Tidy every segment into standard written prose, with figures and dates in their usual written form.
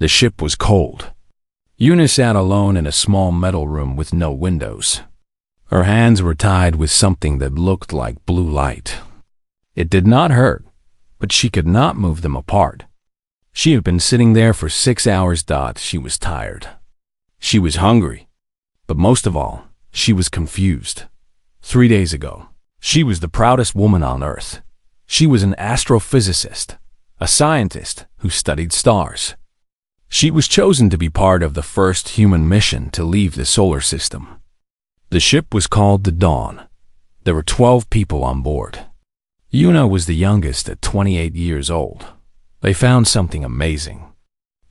The ship was cold. Una sat alone in a small metal room with no windows. Her hands were tied with something that looked like blue light. It did not hurt, but she could not move them apart. She had been sitting there for 6 hours. She was tired. She was hungry. But most of all, she was confused. 3 days ago, she was the proudest woman on Earth. She was an astrophysicist, a scientist who studied stars. She was chosen to be part of the first human mission to leave the solar system. The ship was called the Dawn. There were 12 people on board. Una was the youngest at 28 years old. They found something amazing.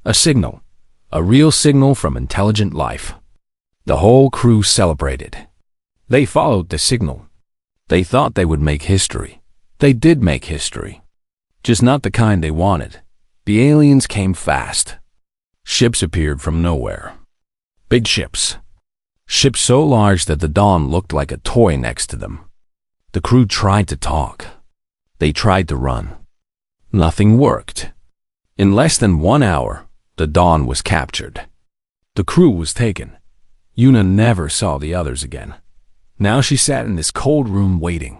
A signal. A real signal from intelligent life. The whole crew celebrated. They followed the signal. They thought they would make history. They did make history. Just not the kind they wanted. The aliens came fast. Ships appeared from nowhere. Big ships. Ships so large that the Dawn looked like a toy next to them. The crew tried to talk. They tried to run. Nothing worked. In less than 1 hour, the Dawn was captured. The crew was taken. Una never saw the others again. Now she sat in this cold room waiting.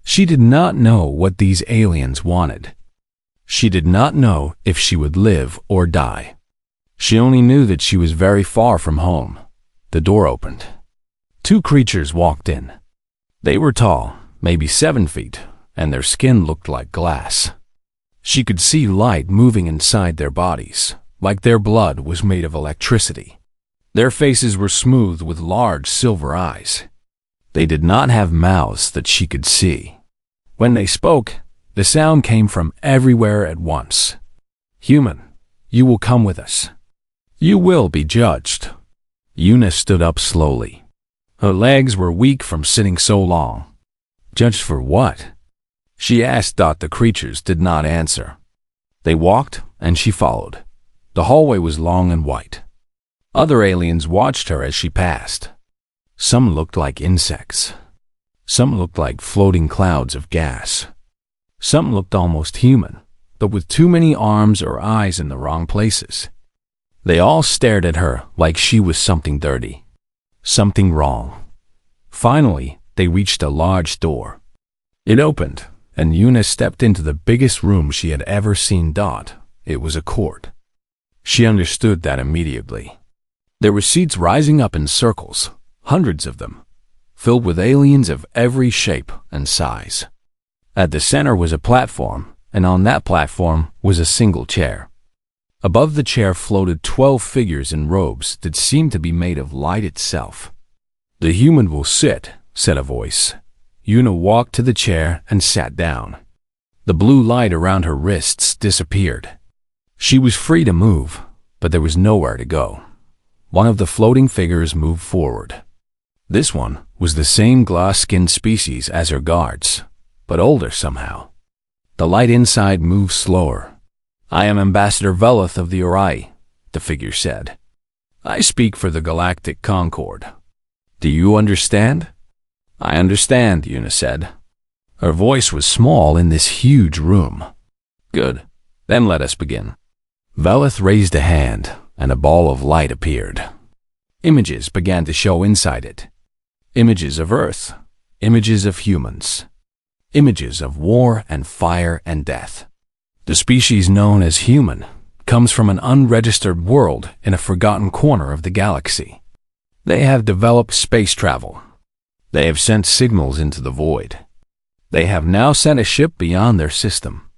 She did not know what these aliens wanted. She did not know if she would live or die. She only knew that she was very far from home. The door opened. 2 creatures walked in. They were tall, maybe 7 feet, and their skin looked like glass. She could see light moving inside their bodies, like their blood was made of electricity. Their faces were smooth with large silver eyes. They did not have mouths that she could see. When they spoke, the sound came from everywhere at once. "Human, you will come with us. You will be judged." Una stood up slowly. Her legs were weak from sitting so long. Judged for what? She asked. The creatures did not answer. They walked, and she followed. The hallway was long and white. Other aliens watched her as she passed. Some looked like insects. Some looked like floating clouds of gas. Some looked almost human, but with too many arms or eyes in the wrong places. They all stared at her like she was something dirty, something wrong. Finally, they reached a large door. It opened, and Una stepped into the biggest room she had ever seen. It was a court. She understood that immediately. There were seats rising up in circles, hundreds of them, filled with aliens of every shape and size. At the center was a platform, and on that platform was a single chair. Above the chair floated 12 figures in robes that seemed to be made of light itself. "The human will sit," said a voice. Una walked to the chair and sat down. The blue light around her wrists disappeared. She was free to move, but there was nowhere to go. One of the floating figures moved forward. This one was the same glass-skinned species as her guards, but older somehow. The light inside moved slower. "I am Ambassador Velith of the Ori," the figure said. "I speak for the Galactic Concord. Do you understand?" "I understand," Una said. Her voice was small in this huge room. "Good. Then let us begin." Velith raised a hand, and a ball of light appeared. Images began to show inside it. Images of Earth, images of humans, images of war and fire and death. The species known as human comes from an unregistered world in a forgotten corner of the galaxy. They have developed space travel. They have sent signals into the void. They have now sent a ship beyond their system.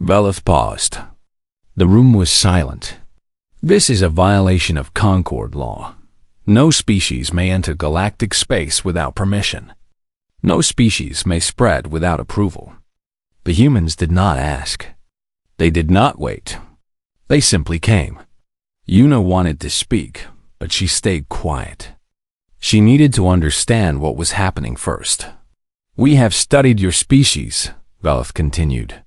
Velith paused. The room was silent. "This is a violation of Concord law. No species may enter galactic space without permission. No species may spread without approval." The humans did not ask. They did not wait. They simply came. Una wanted to speak, but she stayed quiet. She needed to understand what was happening first. "We have studied your species," Velith continued.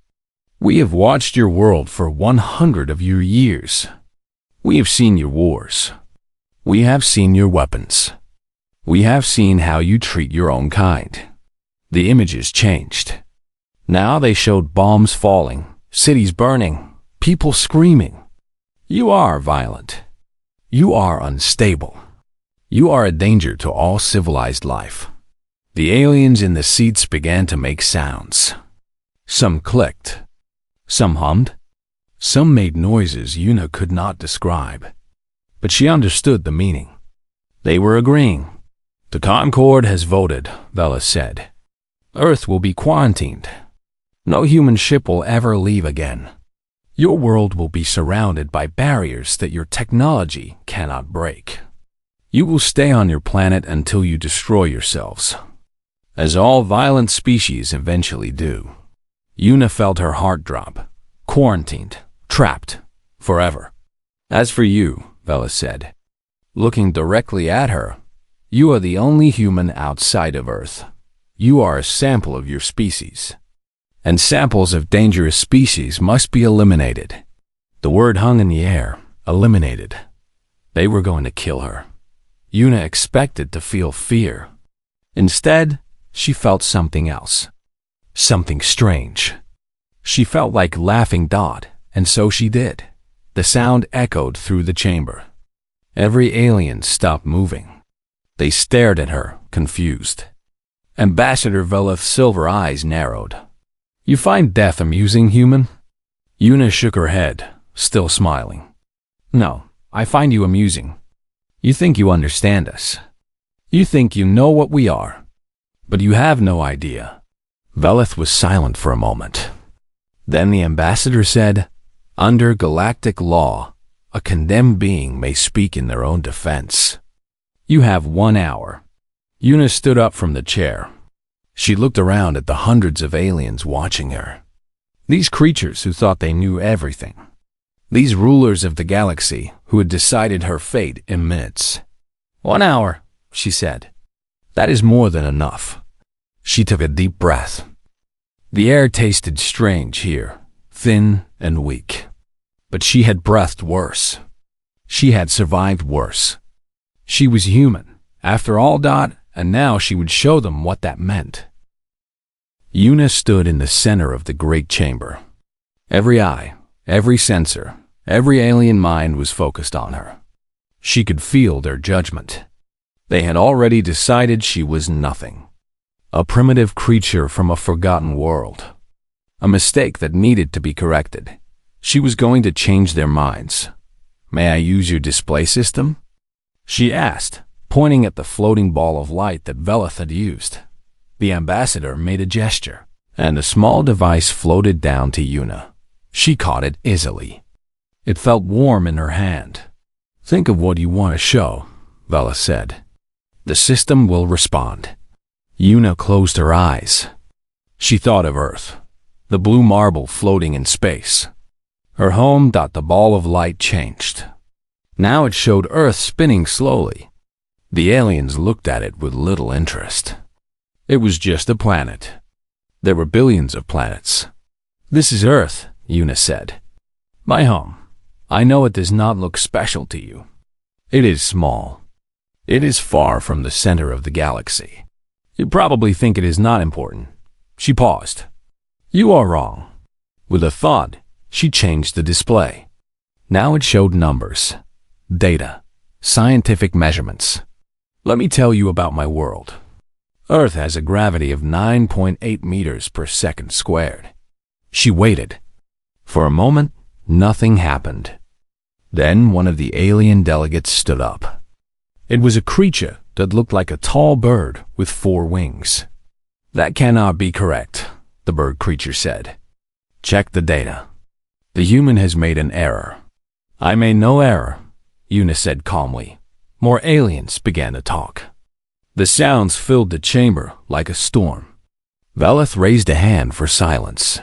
"We have watched your world for 100 of your years. We have seen your wars. We have seen your weapons. We have seen how you treat your own kind." The images changed. Now they showed bombs falling, cities burning, people screaming. You are violent. You are unstable. You are a danger to all civilized life. The aliens in the seats began to make sounds. Some clicked. Some hummed. Some made noises Una could not describe. But she understood the meaning. They were agreeing. The Concord has voted, Vela said. Earth will be quarantined. No human ship will ever leave again. Your world will be surrounded by barriers that your technology cannot break. You will stay on your planet until you destroy yourselves, as all violent species eventually do. Una felt her heart drop. Quarantined, trapped, forever. As for you, Vela said, looking directly at her, you are the only human outside of Earth. You are a sample of your species. And samples of dangerous species must be eliminated. The word hung in the air, eliminated. They were going to kill her. Una expected to feel fear. Instead, she felt something else. Something strange. She felt like Laughing Dot, and so she did. The sound echoed through the chamber. Every alien stopped moving. They stared at her, confused. Ambassador Veleth's silver eyes narrowed. You find death amusing, human? Una shook her head, still smiling. No, I find you amusing. You think you understand us. You think you know what we are. But you have no idea. Veleth was silent for a moment. Then the ambassador said, under galactic law, a condemned being may speak in their own defense. You have 1 hour. Una stood up from the chair. She looked around at the hundreds of aliens watching her. These creatures who thought they knew everything. These rulers of the galaxy who had decided her fate in minutes. 1 hour, she said. That is more than enough. She took a deep breath. The air tasted strange here, thin and weak. But she had breathed worse. She had survived worse. She was human, after all, and now she would show them what that meant. Una stood in the center of the great chamber. Every eye, every sensor, every alien mind was focused on her. She could feel their judgment. They had already decided she was nothing. A primitive creature from a forgotten world. A mistake that needed to be corrected. She was going to change their minds. May I use your display system? She asked, pointing at the floating ball of light that Veleth had used. The ambassador made a gesture, and a small device floated down to Una. She caught it easily. It felt warm in her hand. Think of what you want to show, Veleth said. The system will respond. Una closed her eyes. She thought of Earth, the blue marble floating in space. Her home. The ball of light changed. Now it showed Earth spinning slowly. The aliens looked at it with little interest. It was just a planet. There were billions of planets. This is Earth, Una said. My home. I know it does not look special to you. It is small. It is far from the center of the galaxy. You probably think it is not important. She paused. You are wrong. With a thought, she changed the display. Now it showed numbers, data, scientific measurements. Let me tell you about my world. Earth has a gravity of 9.8 meters per second squared. She waited. For a moment, nothing happened. Then one of the alien delegates stood up. It was a creature that looked like a tall bird with 4 wings. That cannot be correct, the bird creature said. Check the data. The human has made an error. I made no error, Una said calmly. More aliens began to talk. The sounds filled the chamber like a storm. Veleth raised a hand for silence.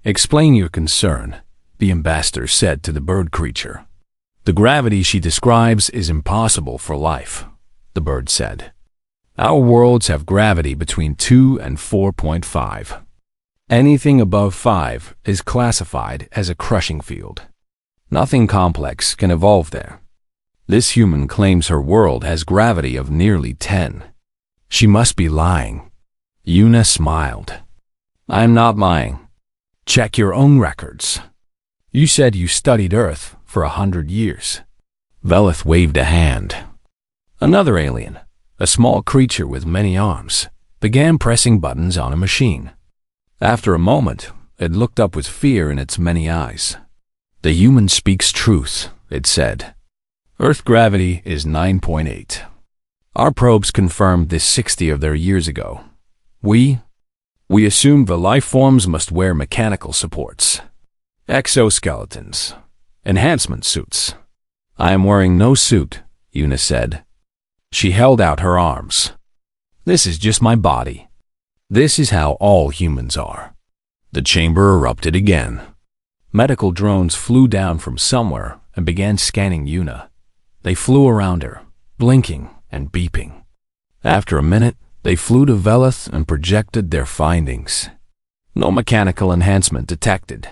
Explain your concern, the ambassador said to the bird creature. The gravity she describes is impossible for life, the bird said. Our worlds have gravity between 2 and 4.5. Anything above 5 is classified as a crushing field. Nothing complex can evolve there. This human claims her world has gravity of nearly 10. She must be lying. Una smiled. I'm not lying. Check your own records. You said you studied Earth for 100 years. Velith waved a hand. Another alien, a small creature with many arms, began pressing buttons on a machine. After a moment, it looked up with fear in its many eyes. "The human speaks truth," it said. "Earth gravity is 9.8. Our probes confirmed this 60 of their years ago. We assumed the life forms must wear mechanical supports, exoskeletons, enhancement suits. I am wearing no suit," Una said. She held out her arms. "This is just my body. This is how all humans are." The chamber erupted again. Medical drones flew down from somewhere and began scanning Una. They flew around her, blinking and beeping. After a minute, they flew to Velith and projected their findings. "No mechanical enhancement detected,"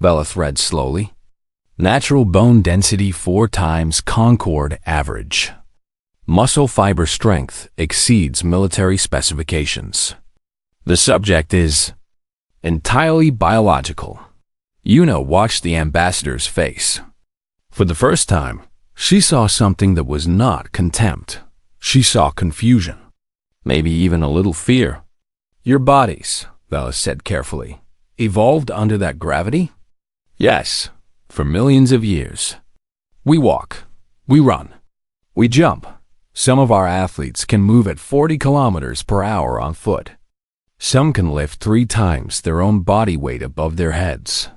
Velith read slowly. "Natural bone density 4 times Concord average. Muscle fiber strength exceeds military specifications. The subject is entirely biological." Una watched the ambassador's face. For the first time, she saw something that was not contempt. She saw confusion. Maybe even a little fear. "Your bodies," Velith said carefully, "evolved under that gravity?" "Yes, for millions of years. We walk, we run, we jump. Some of our athletes can move at 40 kilometers per hour on foot. Some can lift 3 times their own body weight above their heads."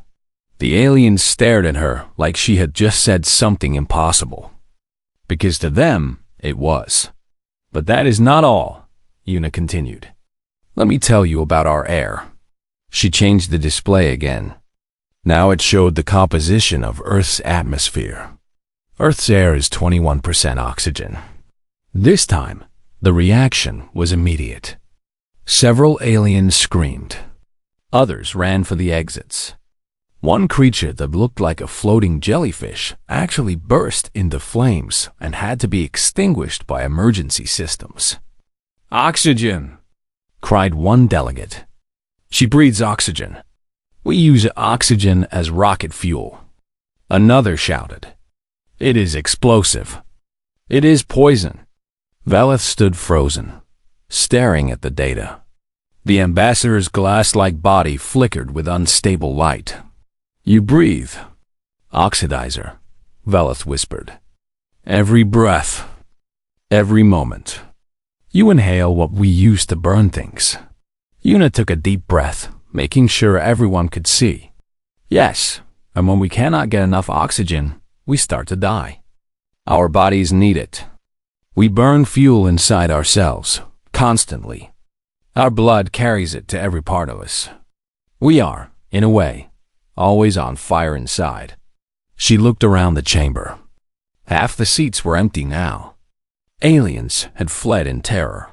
The aliens stared at her like she had just said something impossible. Because to them, it was. "But that is not all," Una continued. "Let me tell you about our air." She changed the display again. Now it showed the composition of Earth's atmosphere. Earth's air is 21% oxygen. This time, the reaction was immediate. Several aliens screamed. Others ran for the exits. One creature that looked like a floating jellyfish actually burst into flames and had to be extinguished by emergency systems. "Oxygen!" cried one delegate. "She breathes oxygen. We use oxygen as rocket fuel." Another shouted. "It is explosive. It is poison." Velith stood frozen, staring at the data. The ambassador's glass-like body flickered with unstable light. "You breathe. Oxidizer," Velith whispered. "Every breath. Every moment. You inhale what we use to burn things." Una took a deep breath, making sure everyone could see. "Yes, and when we cannot get enough oxygen, we start to die. Our bodies need it. We burn fuel inside ourselves, constantly. Our blood carries it to every part of us. We are, in a way, always on fire inside." She looked around the chamber. Half the seats were empty now. Aliens had fled in terror.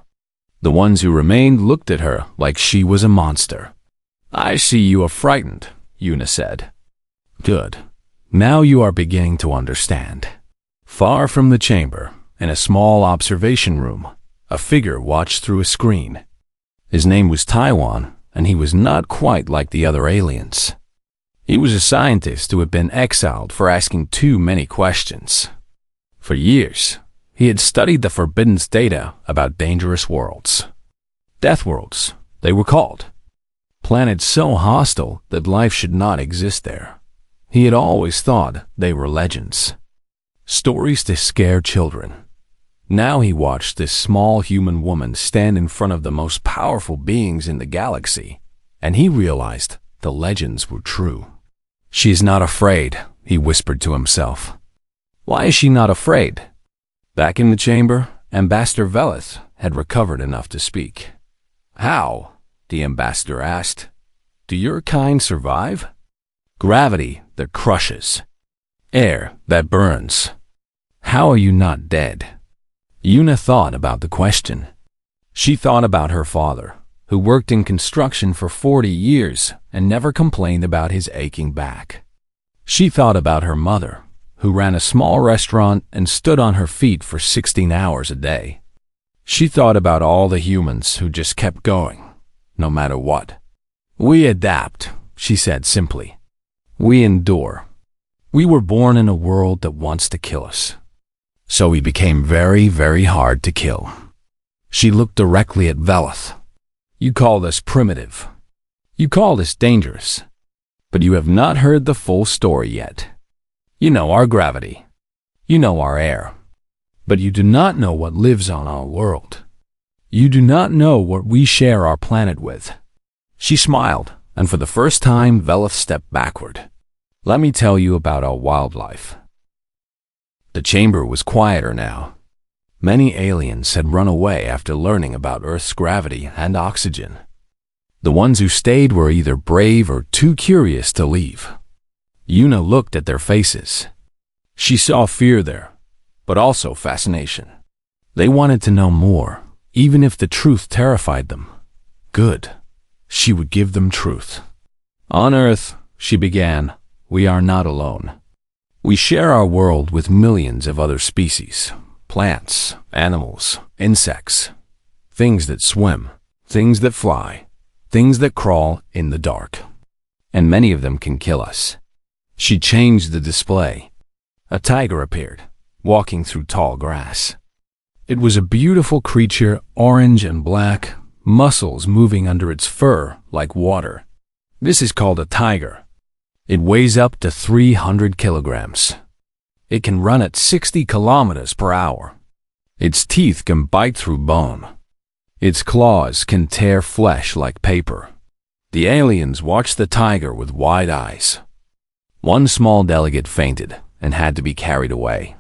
The ones who remained looked at her like she was a monster. "I see you are frightened," Una said. "Good. Now you are beginning to understand." Far from the chamber, in a small observation room, a figure watched through a screen. His name was Taiwan, and he was not quite like the other aliens. He was a scientist who had been exiled for asking too many questions. For years, he had studied the forbidden data about dangerous worlds. Death worlds, they were called. Planets so hostile that life should not exist there. He had always thought they were legends. Stories to scare children. Now he watched this small human woman stand in front of the most powerful beings in the galaxy, and he realized the legends were true. "She is not afraid," he whispered to himself. Why is she not afraid? Back in the chamber, Ambassador Velith had recovered enough to speak. "How?" the ambassador asked. "Do your kind survive?" "Gravity that crushes. Air that burns. How are you not dead?" Una thought about the question. She thought about her father, who worked in construction for 40 years and never complained about his aching back. She thought about her mother, who ran a small restaurant and stood on her feet for 16 hours a day. She thought about all the humans who just kept going, no matter what. "We adapt," she said simply. "We endure. We were born in a world that wants to kill us. So we became very, very hard to kill. She looked directly at Velith. You call this primitive. You call this dangerous. But you have not heard the full story yet. You know our gravity. You know our air. But you do not know what lives on our world. You do not know what we share our planet with. She smiled, and for the first time, Velith stepped backward. Let me tell you about our wildlife. The chamber was quieter now. Many aliens had run away after learning about Earth's gravity and oxygen. The ones who stayed were either brave or too curious to leave. Yuna looked at their faces. She saw fear there, but also fascination. They wanted to know more, even if the truth terrified them. Good. She would give them truth. On Earth, she began, we are not alone. We share our world with millions of other species, plants, animals, insects, things that swim, things that fly, things that crawl in the dark. And many of them can kill us. She changed the display. A tiger appeared, walking through tall grass. It was a beautiful creature, orange and black, muscles moving under its fur like water. This is called a tiger. It weighs up to 300 kilograms. It can run at 60 kilometers per hour. Its teeth can bite through bone. Its claws can tear flesh like paper. The aliens watched the tiger with wide eyes. One small delegate fainted and had to be carried away.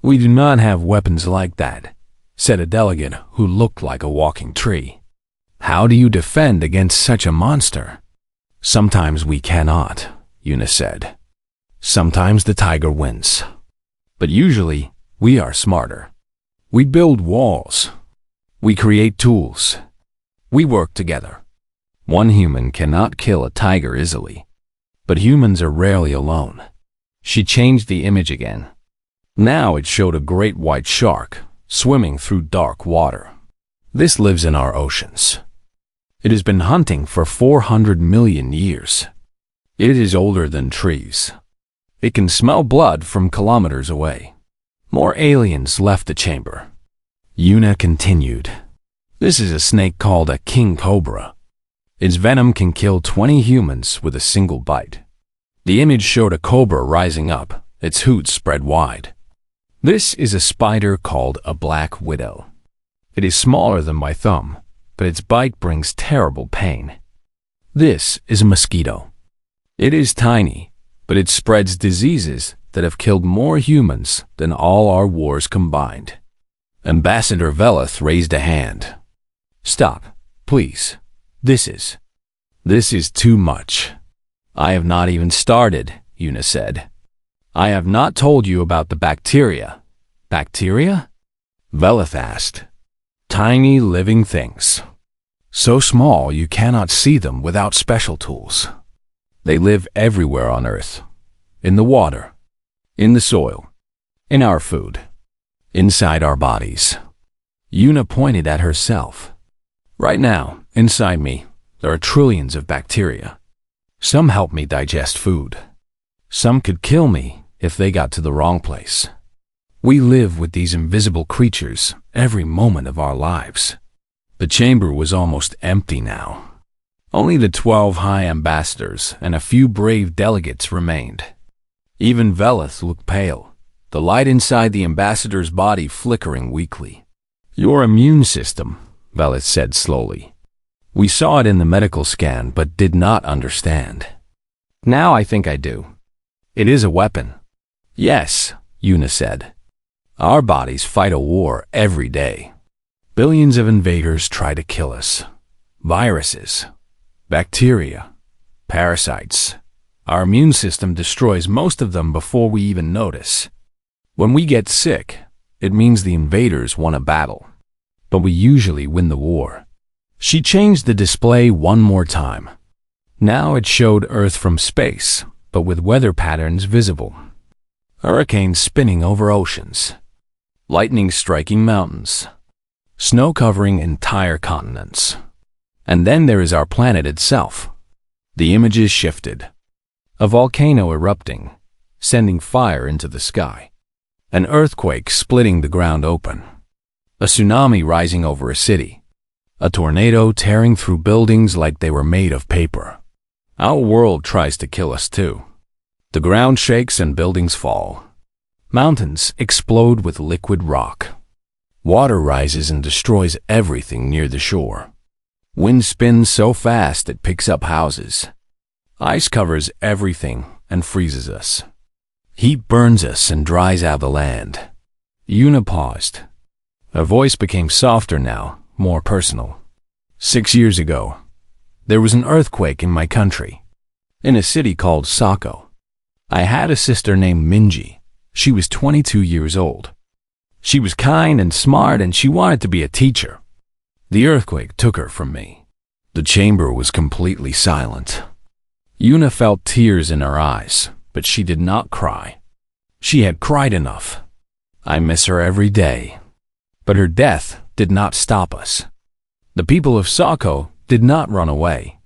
We do not have weapons like that, said a delegate who looked like a walking tree. How do you defend against such a monster? Sometimes we cannot, Yuna said. Sometimes the tiger wins. But usually, we are smarter. We build walls. We create tools. We work together. One human cannot kill a tiger easily. But humans are rarely alone. She changed the image again. Now it showed a great white shark swimming through dark water. This lives in our oceans. It has been hunting for 400 million years. It is older than trees. It can smell blood from kilometers away. More aliens left the chamber. Yuna continued. This is a snake called a king cobra. Its venom can kill 20 humans with a single bite. The image showed a cobra rising up, its hoods spread wide. This is a spider called a black widow. It is smaller than my thumb, but its bite brings terrible pain. This is a mosquito. It is tiny, but it spreads diseases that have killed more humans than all our wars combined. Ambassador Velith raised a hand. Stop, please. This is too much. I have not even started, Yuna said. I have not told you about the bacteria. Bacteria? Velith asked. Tiny living things. So small you cannot see them without special tools. They live everywhere on Earth. In the water. In the soil. In our food. Inside our bodies. Yuna pointed at herself. Right now, inside me, there are trillions of bacteria. Some help me digest food. Some could kill me if they got to the wrong place. We live with these invisible creatures every moment of our lives. The chamber was almost empty now. Only the 12 high ambassadors and a few brave delegates remained. Even Velith looked pale, the light inside the ambassador's body flickering weakly. Your immune system, Velith said slowly. We saw it in the medical scan but did not understand. Now I think I do. It is a weapon. Yes, Yuna said. Our bodies fight a war every day. Billions of invaders try to kill us. Viruses, bacteria, parasites. Our immune system destroys most of them before we even notice. When we get sick, it means the invaders won a battle. But we usually win the war. She changed the display one more time. Now it showed Earth from space, but with weather patterns visible. Hurricanes spinning over oceans. Lightning striking mountains. Snow covering entire continents. And then there is our planet itself. The images shifted. A volcano erupting. sending fire into the sky. An earthquake splitting the ground open. A tsunami rising over a city. A tornado tearing through buildings like they were made of paper. Our world tries to kill us too. The ground shakes and buildings fall. Mountains explode with liquid rock. Water rises and destroys everything near the shore. Wind spins so fast it picks up houses. Ice covers everything and freezes us. Heat burns us and dries out the land. Yuna paused. Her voice became softer now, more personal. 6 years ago, there was an earthquake in my country, in a city called Sako. I had a sister named Minji. She was 22 years old. She was kind and smart and she wanted to be a teacher. The earthquake took her from me. The chamber was completely silent. Yuna felt tears in her eyes, but she did not cry. She had cried enough. I miss her every day. But her death did not stop us. The people of Sako did not run away.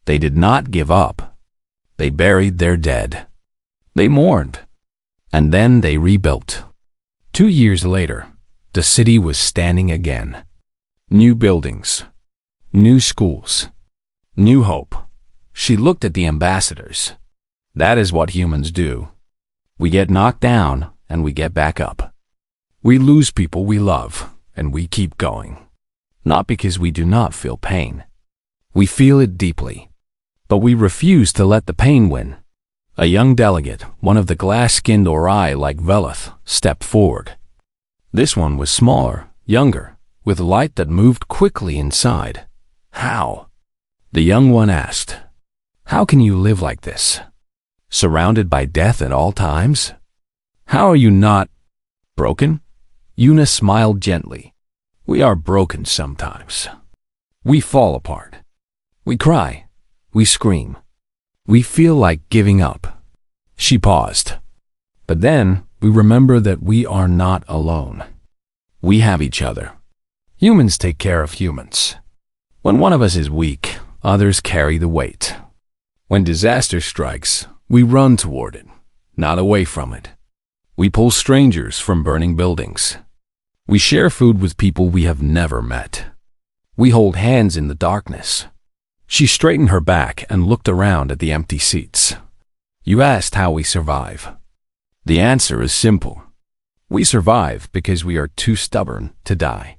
They did not give up. They buried their dead. They mourned. And then they rebuilt. 2 years later, the city was standing again. New buildings. New schools. New hope. She looked at the ambassadors. That is what humans do. We get knocked down and we get back up. We lose people we love and we keep going. Not because we do not feel pain. We feel it deeply. But we refuse to let the pain win. A young delegate, one of the glass-skinned Ori like Velith, stepped forward. This one was smaller, younger, with light that moved quickly inside. How? The young one asked. How can you live like this? Surrounded by death at all times? How are you not broken? Yuna smiled gently. We are broken sometimes. We fall apart. We cry. We scream. We feel like giving up. She paused. But then we remember that we are not alone. We have each other. Humans take care of humans. When one of us is weak, others carry the weight. When disaster strikes, we run toward it, not away from it. We pull strangers from burning buildings. We share food with people we have never met. We hold hands in the darkness. She straightened her back and looked around at the empty seats. You asked how we survive. The answer is simple. We survive because we are too stubborn to die.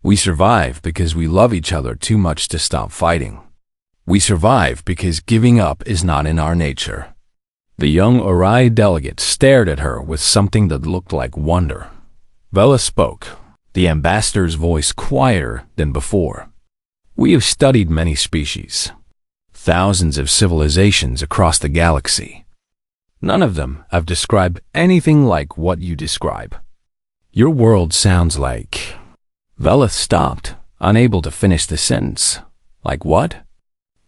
We survive because we love each other too much to stop fighting. We survive because giving up is not in our nature. The young Ori delegate stared at her with something that looked like wonder. Vela spoke, the ambassador's voice quieter than before. We have studied many species, thousands of civilizations across the galaxy. None of them have described anything like what you describe. Your world sounds like... Velith stopped, unable to finish the sentence. Like what?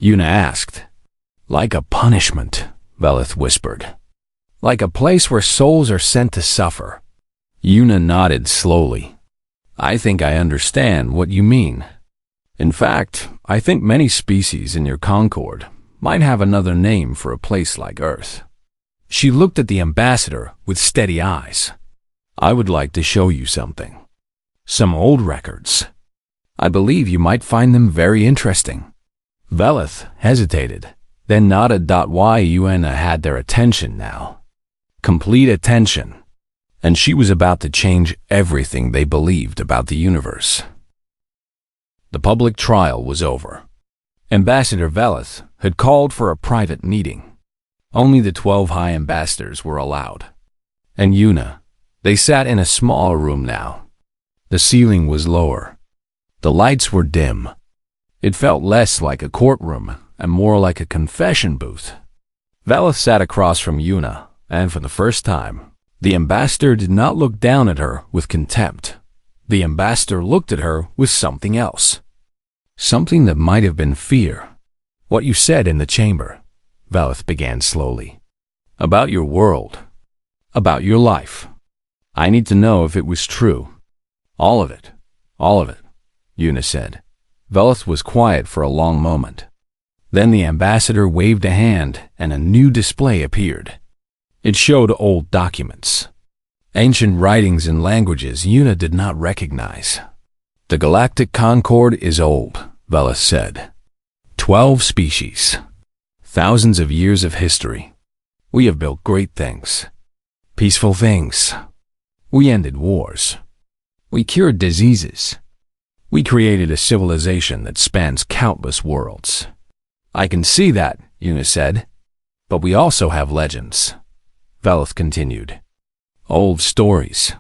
Yuna asked. Like a punishment, Velith whispered. Like a place where souls are sent to suffer. Yuna nodded slowly. I think I understand what you mean. In fact, I think many species in your Concord might have another name for a place like Earth. She looked at the ambassador with steady eyes. I would like to show you something. Some old records. I believe you might find them very interesting. Velith hesitated, then nodded. Why Yuna had their attention now. Complete attention. And she was about to change everything they believed about the universe. The public trial was over. Ambassador Velith had called for a private meeting. Only the 12 high ambassadors were allowed. And Yuna, they sat in a small room now. The ceiling was lower. The lights were dim. It felt less like a courtroom and more like a confession booth. Velith sat across from Yuna, and for the first time, the ambassador did not look down at her with contempt. The ambassador looked at her with something else. Something that might have been fear. What you said in the chamber, Velith began slowly. About your world. About your life. I need to know if it was true. All of it. All of it, Yuna said. Velith was quiet for a long moment. Then the ambassador waved a hand and a new display appeared. It showed old documents, ancient writings in languages Una did not recognize. The Galactic Concord is old, Velas said. 12 species. Thousands of years of history. We have built great things. Peaceful things. We ended wars. We cured diseases. We created a civilization that spans countless worlds. I can see that, Una said. But we also have legends. Velas continued. Old stories.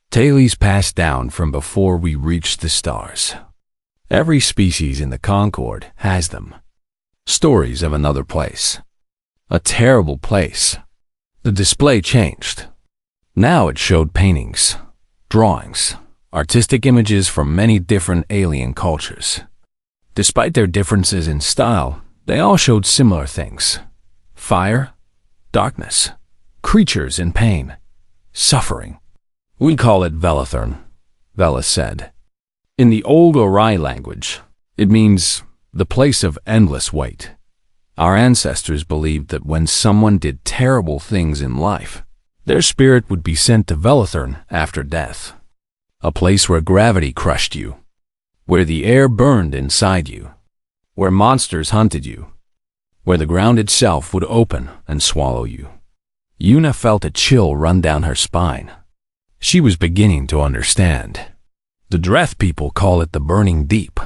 Tales passed down from before we reached the stars. Every species in the Concord has them. Stories of another place. A terrible place. The display changed. Now it showed paintings, drawings, artistic images from many different alien cultures. Despite their differences in style, they all showed similar things. Fire, darkness, creatures in pain, suffering. We call it Velathern, Velas said. In the old Ori language, it means the place of endless wait. Our ancestors believed that when someone did terrible things in life, their spirit would be sent to Velathern after death. A place where gravity crushed you, where the air burned inside you, where monsters hunted you, where the ground itself would open and swallow you. Una felt a chill run down her spine. She was beginning to understand. The Dreth people call it the Burning Deep,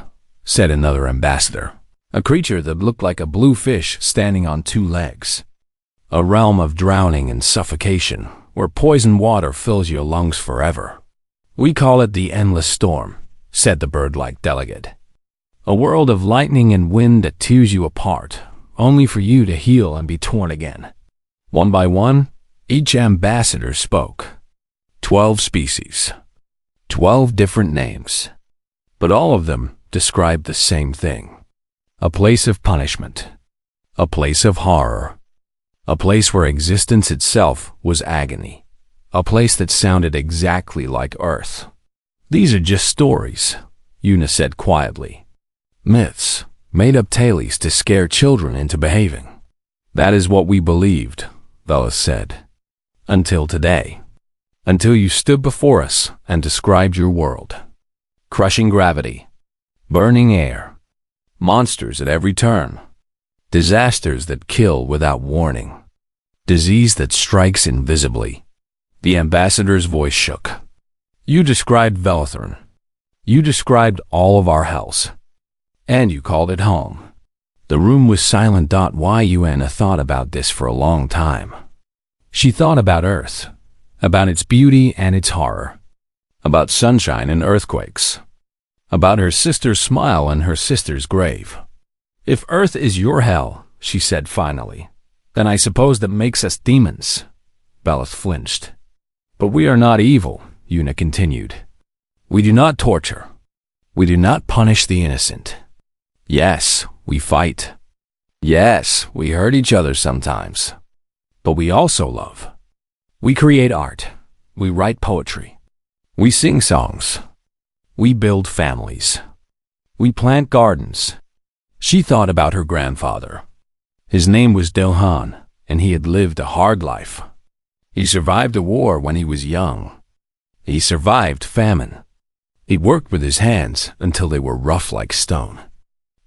said another ambassador, a creature that looked like a blue fish standing on 2 legs. A realm of drowning and suffocation, where poison water fills your lungs forever. We call it the Endless Storm, said the bird-like delegate. A world of lightning and wind that tears you apart, only for you to heal and be torn again. One by one, each ambassador spoke. 12 species, 12 different names, but all of them described the same thing. A place of punishment, a place of horror, a place where existence itself was agony, a place that sounded exactly like Earth. These are just stories, Una said quietly. Myths, made-up tales to scare children into behaving. That is what we believed, Velas said. Until today. Until you stood before us and described your world. Crushing gravity, burning air, monsters at every turn, disasters that kill without warning, disease that strikes invisibly. The ambassador's voice shook. You described Velathern. You described all of our hells. And you called it home. The room was silent. Una thought about this for a long time. She thought about Earth, about its beauty and its horror, about sunshine and earthquakes, about her sister's smile and her sister's grave. If Earth is your hell, she said finally, then I suppose that makes us demons. Velas flinched. But we are not evil, Una continued. We do not torture. We do not punish the innocent. Yes, we fight. Yes, we hurt each other sometimes. But we also love. We create art. We write poetry. We sing songs. We build families. We plant gardens. She thought about her grandfather. His name was Dilhan, and he had lived a hard life. He survived a war when he was young. He survived famine. He worked with his hands until they were rough like stone.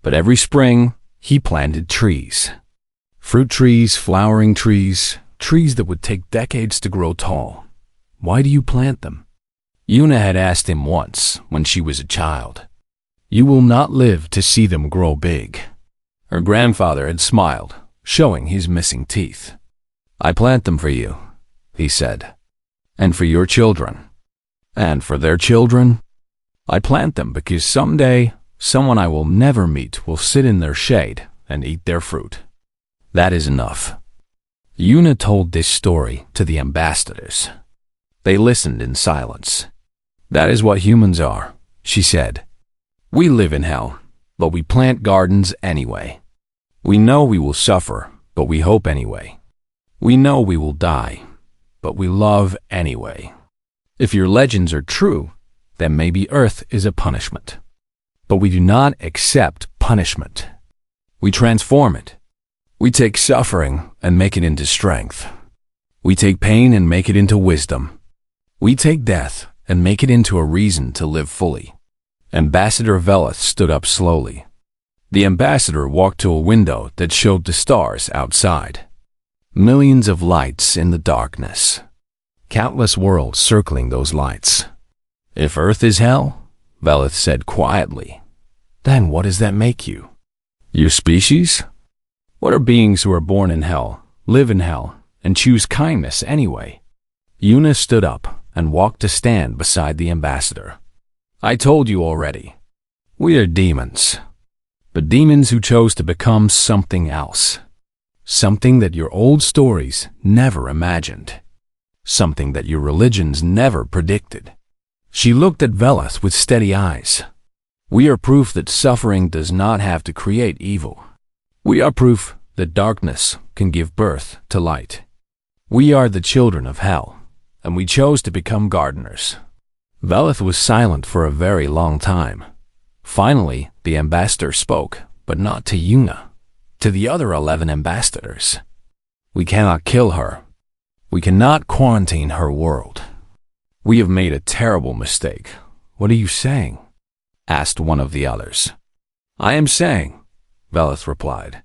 But every spring, he planted trees. Fruit trees, flowering trees, trees that would take decades to grow tall. Why do you plant them? Una had asked him once when she was a child. You will not live to see them grow big. Her grandfather had smiled, showing his missing teeth. I plant them for you, he said, and for your children, and for their children. I plant them because someday, someone I will never meet will sit in their shade and eat their fruit. That is enough. Una told this story to the ambassadors. They listened in silence. That is what humans are, she said. We live in hell, but we plant gardens anyway. We know we will suffer, but we hope anyway. We know we will die, but we love anyway. If your legends are true, then maybe Earth is a punishment. But we do not accept punishment. We transform it. We take suffering and make it into strength. We take pain and make it into wisdom. We take death and make it into a reason to live fully. Ambassador Veleth stood up slowly. The ambassador walked to a window that showed the stars outside. Millions of lights in the darkness. Countless worlds circling those lights. If Earth is hell, Veleth said quietly, then what does that make you? Your species? What are beings who are born in hell, live in hell, and choose kindness anyway? Yuna stood up and walked to stand beside the ambassador. I told you already. We are demons. But demons who chose to become something else. Something that your old stories never imagined. Something that your religions never predicted. She looked at Veleth with steady eyes. We are proof that suffering does not have to create evil. We are proof that darkness can give birth to light. We are the children of hell, and we chose to become gardeners. Veleth was silent for a very long time. Finally, the ambassador spoke, but not to Yuna, to the other 11 ambassadors. We cannot kill her. We cannot quarantine her world. We have made a terrible mistake. What are you saying? Asked one of the others. I am saying, Veleth replied,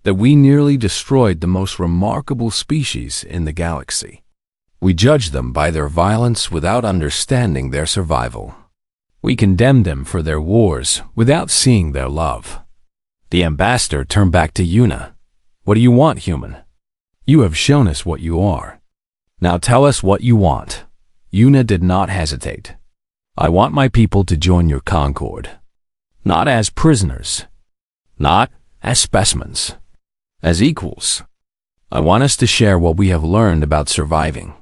that we nearly destroyed the most remarkable species in the galaxy. We judged them by their violence without understanding their survival. We condemned them for their wars without seeing their love. The ambassador turned back to Yuna. What do you want, human? You have shown us what you are. Now tell us what you want. Yuna did not hesitate. I want my people to join your concord. Not as prisoners. Not as specimens. As equals. I want us to share what we have learned about surviving.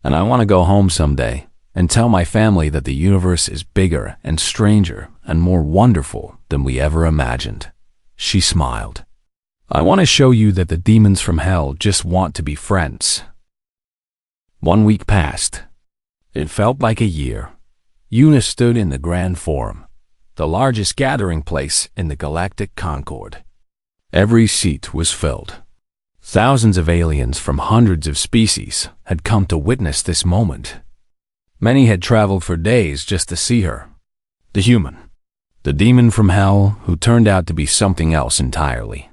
And I want to go home someday and tell my family that the universe is bigger and stranger and more wonderful than we ever imagined. She smiled. I want to show you that the demons from hell just want to be friends. 1 week passed. It felt like a year. Yuna stood in the Grand Forum, the largest gathering place in the Galactic Concord. Every seat was filled. Thousands of aliens from hundreds of species had come to witness this moment. Many had traveled for days just to see her. The human. The demon from hell who turned out to be something else entirely.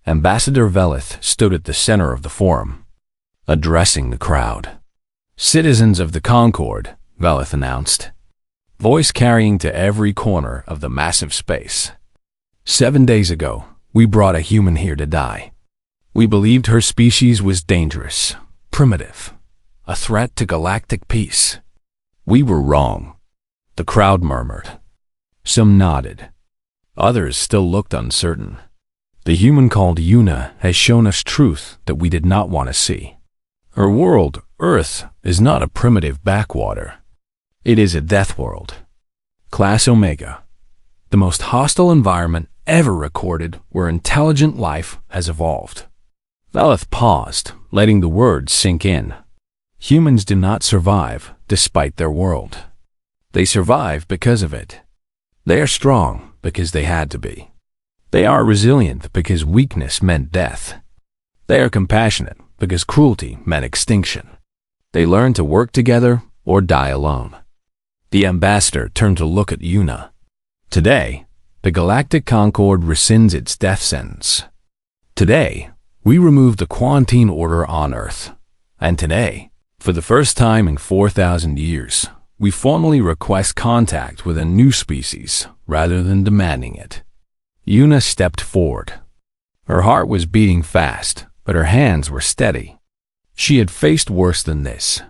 Ambassador Veleth stood at the center of the forum, addressing the crowd. Citizens of the Concord, Veleth announced, voice carrying to every corner of the massive space. 7 days ago, we brought a human here to die. We believed her species was dangerous, primitive, a threat to galactic peace. We were wrong. The crowd murmured. Some nodded. Others still looked uncertain. The human called Yuna has shown us truth that we did not want to see. Her world, Earth, is not a primitive backwater. It is a death world. Class Omega. The most hostile environment ever recorded where intelligent life has evolved. Veleth paused, letting the words sink in. Humans do not survive despite their world. They survive because of it. They are strong because they had to be. They are resilient because weakness meant death. They are compassionate because cruelty meant extinction. They learn to work together or die alone. The ambassador turned to look at Yuna. Today, the Galactic Concord rescinds its death sentence. Today, we remove the quarantine order on Earth. And today, for the first time in 4,000 years, we formally request contact with a new species rather than demanding it. Yuna stepped forward. Her heart was beating fast, but her hands were steady. She had faced worse than this.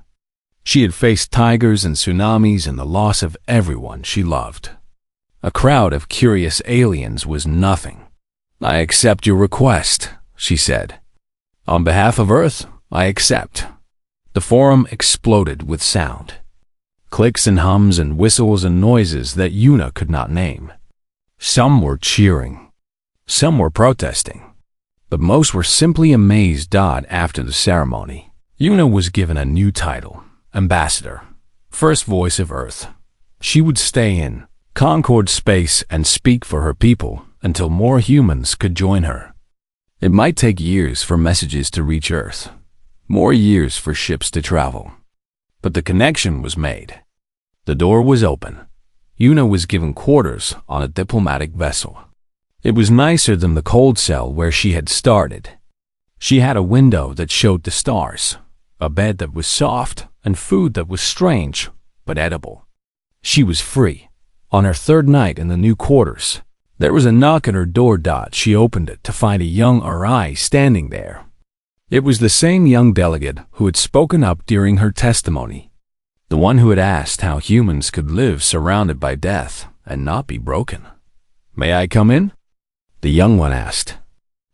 She had faced tigers and tsunamis and the loss of everyone she loved. A crowd of curious aliens was nothing. I accept your request, she said. On behalf of Earth, I accept. The forum exploded with sound. Clicks and hums and whistles and noises that Yuna could not name. Some were cheering. Some were protesting. But most were simply amazed. After the ceremony, Yuna was given a new title, Ambassador, First Voice of Earth. She would stay in Concord space and speak for her people until more humans could join her. It might take years for messages to reach Earth, More years for ships to travel. But the connection was made. The door was open. Una was given quarters on a diplomatic vessel. It was nicer than the cold cell where she had started. She had a window that showed the stars, a bed that was soft, and food that was strange, but edible. She was free. On her third night in the new quarters, there was a knock at her door. She opened it to find a young RI standing there. It was the same young delegate who had spoken up during her testimony, the one who had asked how humans could live surrounded by death and not be broken. "May I come in?" the young one asked.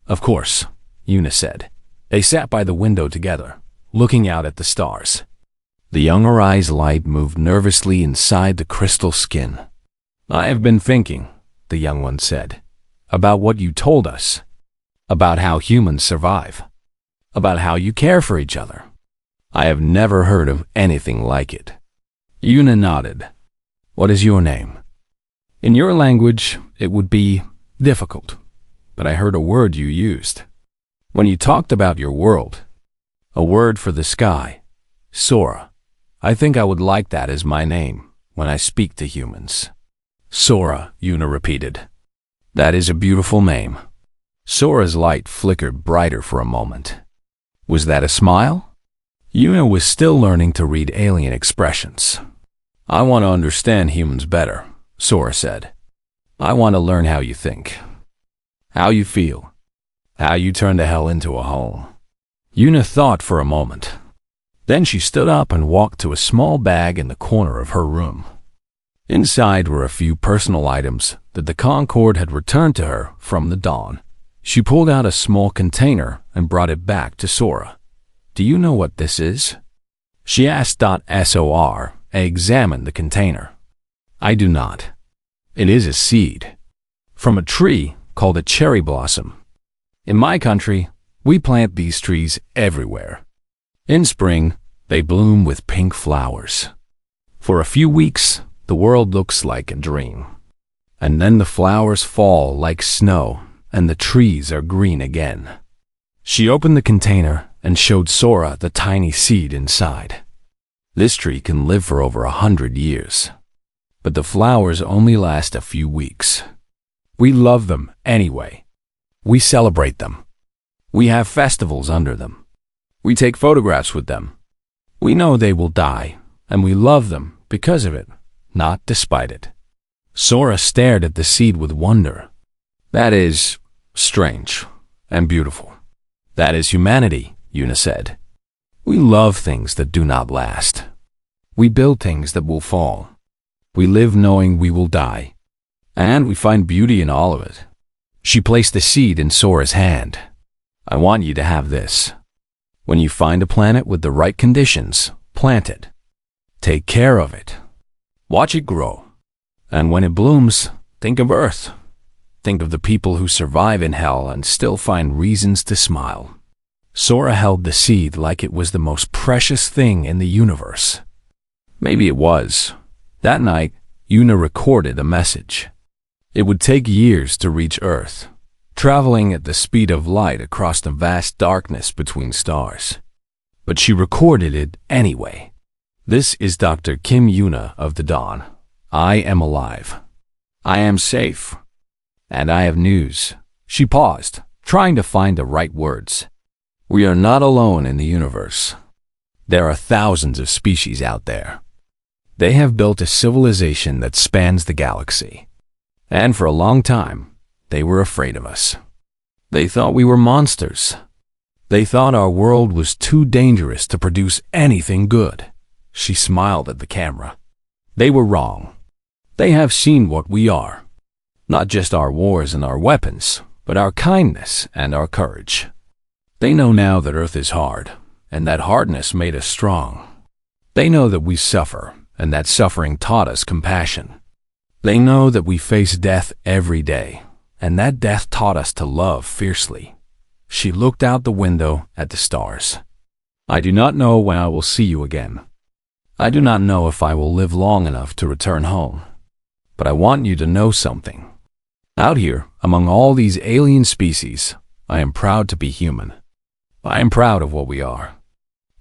"Of course," Una said. They sat by the window together, looking out at the stars. The young RI's light moved nervously inside the crystal skin. "I have been thinking," the young one said, "about what you told us, about how humans survive, about how you care for each other. I have never heard of anything like it." Una nodded. "What is your name?" "In your language, it would be difficult, but I heard a word you used when you talked about your world, a word for the sky, Sora. I think I would like that as my name when I speak to humans." "Sora," Una repeated. "That is a beautiful name." Sora's light flickered brighter for a moment. Was that a smile? Una was still learning to read alien expressions. "I want to understand humans better," Sora said. "I want to learn how you think, how you feel, how you turn the hell into a home." Una thought for a moment. Then she stood up and walked to a small bag in the corner of her room. Inside were a few personal items that the Concorde had returned to her from the Dawn. She pulled out a small container and brought it back to Sora. "Do you know what this is?" she asked. Sora examined the container. "I do not. It is a seed from a tree called a cherry blossom. In my country, we plant these trees everywhere. In spring, they bloom with pink flowers. For a few weeks, the world looks like a dream. And then the flowers fall like snow, and the trees are green again." She opened the container and showed Sora the tiny seed inside. "This tree can live for over 100 years, but the flowers only last a few weeks. We love them anyway. We celebrate them. We have festivals under them. We take photographs with them. We know they will die, and we love them because of it, not despite it." Sora stared at the seed with wonder. "That is strange and beautiful. That is humanity," Una said. "We love things that do not last. We build things that will fall. We live knowing we will die, and we find beauty in all of it." She placed the seed in Sora's hand. "I want you to have this. When you find a planet with the right conditions, plant it. Take care of it. Watch it grow. And when it blooms, think of Earth. Think of the people who survive in hell and still find reasons to smile." Sora held the seed like it was the most precious thing in the universe. Maybe it was. That night, Una recorded a message. It would take years to reach Earth, traveling at the speed of light across the vast darkness between stars. But she recorded it anyway. "This is Dr. Kim Una of the Dawn. I am alive. I am safe. And I have news." She paused, trying to find the right words. "We are not alone in the universe. There are thousands of species out there. They have built a civilization that spans the galaxy. And for a long time, they were afraid of us. They thought we were monsters. They thought our world was too dangerous to produce anything good." She smiled at the camera. "They were wrong. They have seen what we are. Not just our wars and our weapons, but our kindness and our courage. They know now that Earth is hard, and that hardness made us strong. They know that we suffer, and that suffering taught us compassion. They know that we face death every day, and that death taught us to love fiercely." She looked out the window at the stars. "I do not know when I will see you again. I do not know if I will live long enough to return home. But I want you to know something. Out here, among all these alien species, I am proud to be human. I am proud of what we are.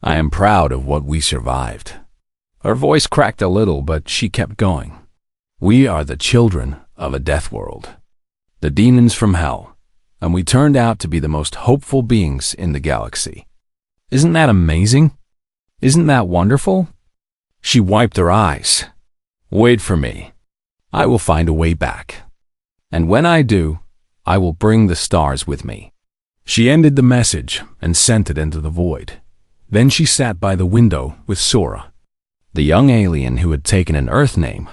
I am proud of what we survived." Her voice cracked a little, but she kept going. "We are the children of a death world, the demons from hell, and we turned out to be the most hopeful beings in the galaxy. Isn't that amazing? Isn't that wonderful?" She wiped her eyes. "Wait for me. I will find a way back. And when I do, I will bring the stars with me." She ended the message and sent it into the void. Then she sat by the window with Sora, the young alien who had taken an Earth name,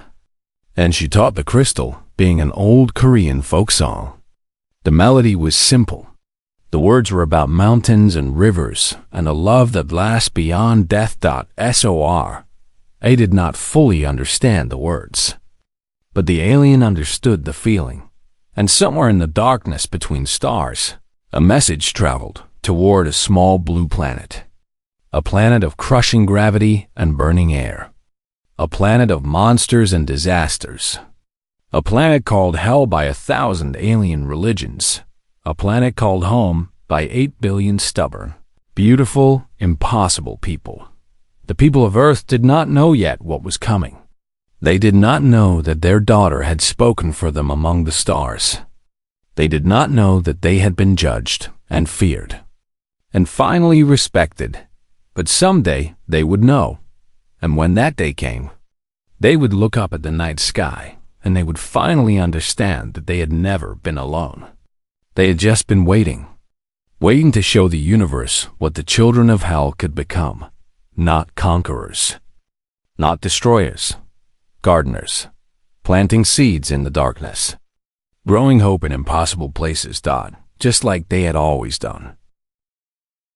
and she taught the crystal, being an old Korean folk song. The melody was simple. The words were about mountains and rivers and a love that lasts beyond death. Sora did not fully understand the words, but the alien understood the feeling, and somewhere in the darkness between stars, a message traveled toward a small blue planet. A planet of crushing gravity and burning air. A planet of monsters and disasters. A planet called hell by 1,000 alien religions. A planet called home by 8 billion stubborn, beautiful, impossible people. The people of Earth did not know yet what was coming. They did not know that their daughter had spoken for them among the stars. They did not know that they had been judged and feared, and finally respected. But someday they would know, and when that day came, they would look up at the night sky, and they would finally understand that they had never been alone. They had just been waiting to show the universe what the children of hell could become. Not conquerors, not destroyers, gardeners, planting seeds in the darkness, growing hope in impossible places, just like they had always done.